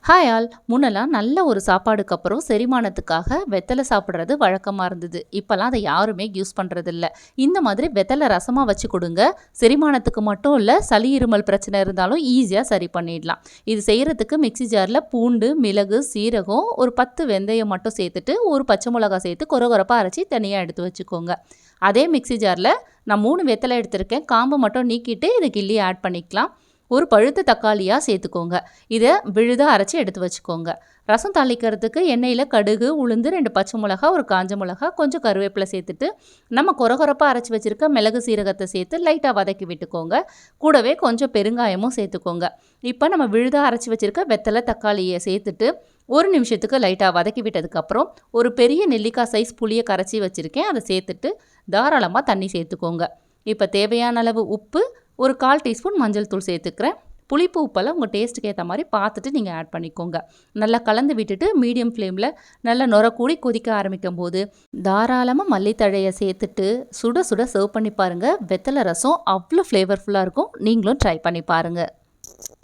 Hi all. முன்னெல்லாம் நல்ல ஒரு சாப்பாடுக்கு அப்புறம் செரிமானத்துக்காக வெத்தலை சாப்பிட்றது வழக்கமாக இருந்தது. இப்போல்லாம் அதை யாருமே யூஸ் பண்ணுறதில்ல. இந்த மாதிரி வெத்தலை ரசமாக வச்சு கொடுங்க. செரிமானத்துக்கு மட்டும் இல்லை, சளி இருமல் பிரச்சனை இருந்தாலும் ஈஸியாக சரி பண்ணிடலாம். இது செய்கிறதுக்கு மிக்ஸி ஜாரில் பூண்டு, மிளகு, சீரகம், ஒரு 10 வெந்தயம் மட்டும் சேர்த்துட்டு ஒரு பச்சை மிளகா சேர்த்து கொரகொரப்பாக அரைச்சி தனியாக எடுத்து வச்சுக்கோங்க. அதே மிக்ஸி ஜாரில் நான் 3 வெத்தலை எடுத்திருக்கேன். காம்பை மட்டும் நீக்கிட்டு இதை கிள்ளி ஆட் பண்ணிக்கலாம். ஒரு பழுத்த தக்காளியாக சேர்த்துக்கோங்க. இதை விழுதாக அரைச்சி எடுத்து வச்சுக்கோங்க. ரசம் தாளிக்கிறதுக்கு எண்ணெயில் கடுகு, உளுந்து, 2 பச்சை மிளகா, ஒரு காஞ்ச மிளகா, கொஞ்சம் கருவேப்பிலை சேர்த்துட்டு நம்ம கொரகொரப்பாக அரைச்சி வச்சுருக்க மிளகு சீரகத்தை சேர்த்து லைட்டாக வதக்கி விட்டுக்கோங்க. கூடவே கொஞ்சம் பெருங்காயமும் சேர்த்துக்கோங்க. இப்போ நம்ம விழுதாக அரைச்சி வச்சுருக்க வெத்தலை, தக்காளியை சேர்த்துட்டு 1 நிமிஷத்துக்கு லைட்டாக வதக்கி விட்டதுக்கப்புறம் ஒரு பெரிய நெல்லிக்காய் சைஸ் புளியை கரைச்சி வச்சுருக்கேன். அதை சேர்த்துட்டு தாராளமாக தண்ணி சேர்த்துக்கோங்க. இப்போ தேவையான அளவு உப்பு, ஒரு 1/4 டீஸ்பூன் மஞ்சள் தூள் சேர்த்துக்கிறேன். புளிப்பு உப்பெல்லாம் உங்கள் டேஸ்ட்டுக்கு ஏற்ற மாதிரி பார்த்துட்டு நீங்கள் ஆட் பண்ணிக்கோங்க. நல்லா கலந்து விட்டுட்டு மீடியம் ஃப்ளேமில் நல்லா நுர கூடி கொதிக்க ஆரம்பிக்கும் போது தாராளமாக மல்லித்தழையை சேர்த்துட்டு சுட சுட சர்வ் பண்ணி பாருங்கள். வெத்தலை ரசம் அவ்வளோ ஃப்ளேவர்ஃபுல்லாக இருக்கும். நீங்களும் ட்ரை பண்ணி பாருங்கள்.